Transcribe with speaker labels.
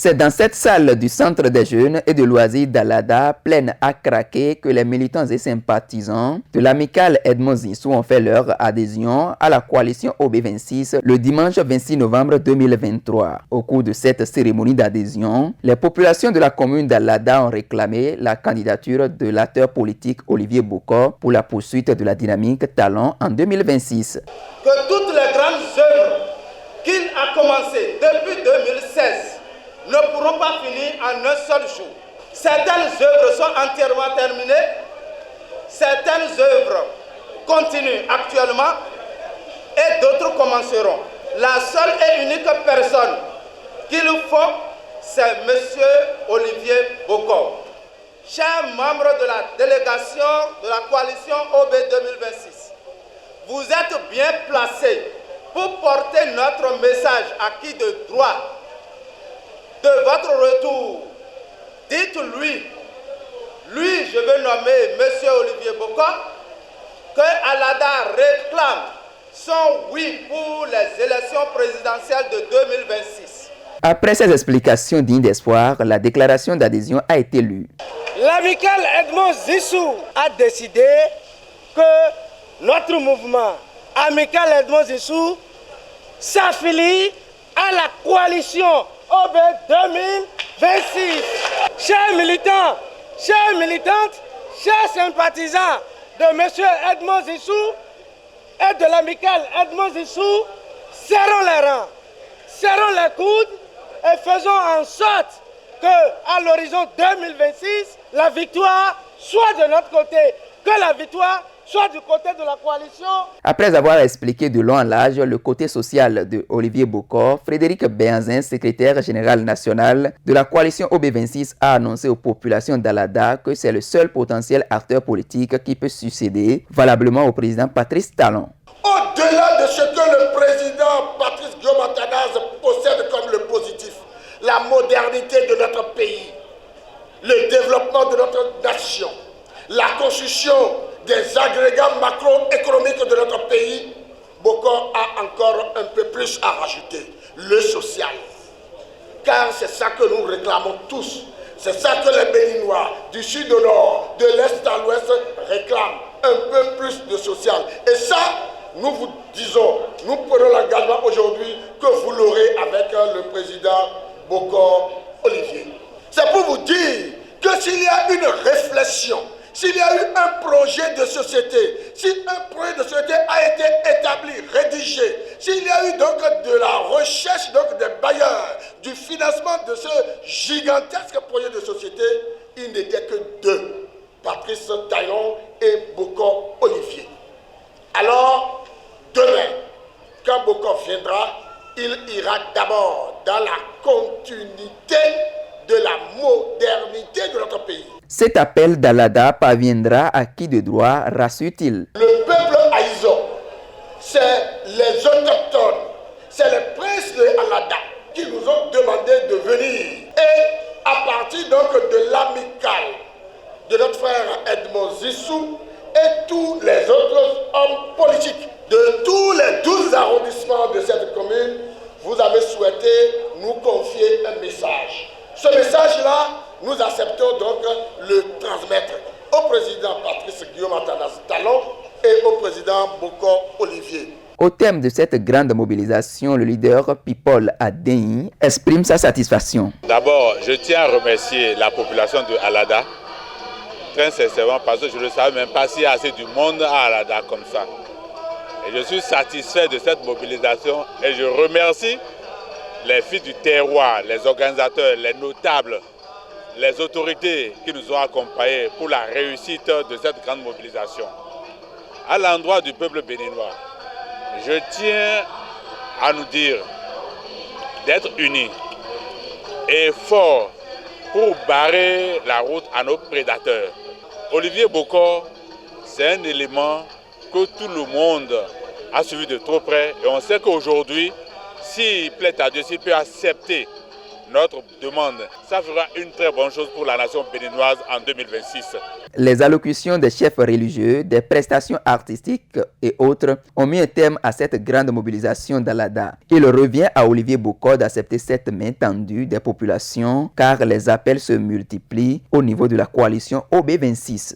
Speaker 1: C'est dans cette salle du Centre des jeunes et de loisirs d'Alada, pleine à craquer, que les militants et sympathisants de l'amicale Edmond Zissou ont fait leur adhésion à la coalition OB26 le dimanche 26 novembre 2023. Au cours de cette cérémonie d'adhésion, les populations de la commune d'Alada ont réclamé la candidature de l'acteur politique Olivier Bokor pour la poursuite de la dynamique Talon en 2026.
Speaker 2: Que toutes les grandes œuvres qu'il a commencées depuis 2016 ne pourront pas finir en un seul jour. Certaines œuvres sont entièrement terminées, certaines œuvres continuent actuellement et d'autres commenceront. La seule et unique personne qu'il faut, c'est M. Olivier Bokor. Chers membres de la délégation de la coalition OB 2026, vous êtes bien placés pour porter notre message acquis de droit. De votre retour, dites-lui, je veux nommer M. Olivier Bokor, que Alada réclame son oui pour les élections présidentielles de 2026.
Speaker 1: Après ces explications dignes d'espoir, la déclaration d'adhésion a été lue.
Speaker 3: L'amicale Edmond Zissou a décidé que notre mouvement Amical Edmond Zissou s'affilie à la coalition OB 2026. Chers militants, chères militantes, chers sympathisants de M. Edmond Zissou et de l'amicale Edmond Zissou, serrons les rangs, serrons les coudes et faisons en sorte qu'à l'horizon 2026, la victoire soit de notre côté, que la victoire soit du côté de la coalition.
Speaker 1: Après avoir expliqué de long en large le côté social de Olivier Bokor, Frédéric Béhanzin, secrétaire général national de la coalition OB26, a annoncé aux populations d'Alada que c'est le seul potentiel acteur politique qui peut succéder valablement au président Patrice Talon.
Speaker 4: Au-delà de ce que le président Patrice Guillaume Athanase possède comme le positif, la modernité de notre pays, le développement de notre nation, la construction des agrégats macroéconomiques de notre pays, Bokor a encore un peu plus à rajouter, le social. Car c'est ça que nous réclamons tous. C'est ça que les Béninois, du sud au nord, de l'est à l'ouest, réclament. Un peu plus de social. Et ça, nous vous disons, nous prenons l'engagement aujourd'hui que vous l'aurez avec le président Bokor Olivier. C'est pour vous dire que s'il y a une réflexion, s'il y a eu un projet de société, si un projet de société a été établi, rédigé, s'il y a eu donc de la recherche donc des bailleurs, du financement de ce gigantesque projet de société, il n'était que deux, Patrice Talon et Bokor Olivier. Alors, demain, quand Bokor viendra, il ira d'abord dans la continuité de la modernité de notre pays.
Speaker 1: Cet appel d'Alada parviendra à qui de droit, rassure-t-il.
Speaker 4: Le peuple haïzo, c'est les autochtones, c'est les princes de Alada qui nous ont demandé de venir. Et à partir donc de l'amicale de notre frère Edmond Zissou et tous les autres hommes politiques de tous les 12 arrondissements de cette commune, vous avez souhaité nous confier un message. Ce message-là, nous acceptons donc le transmettre au président Patrice Guillaume Athanase Talon et au président Bokor Olivier.
Speaker 1: Au terme de cette grande mobilisation, le leader People Adéhi exprime sa satisfaction.
Speaker 5: D'abord, je tiens à remercier la population de Alada, très sincèrement, parce que je ne savais même pas s'il y a assez du monde à Alada comme ça. Et je suis satisfait de cette mobilisation et je remercie les filles du terroir, les organisateurs, les notables, les autorités qui nous ont accompagnés pour la réussite de cette grande mobilisation. À l'endroit du peuple béninois, je tiens à nous dire d'être unis et forts pour barrer la route à nos prédateurs. Olivier Bokor, c'est un élément que tout le monde a suivi de trop près et on sait qu'aujourd'hui, s'il plaît à Dieu, s'il peut accepter notre demande, ça fera une très bonne chose pour la nation béninoise en 2026.
Speaker 1: Les allocutions des chefs religieux, des prestations artistiques et autres ont mis un terme à cette grande mobilisation d'Alada. Il revient à Olivier Boucaud d'accepter cette main tendue des populations car les appels se multiplient au niveau de la coalition OB26.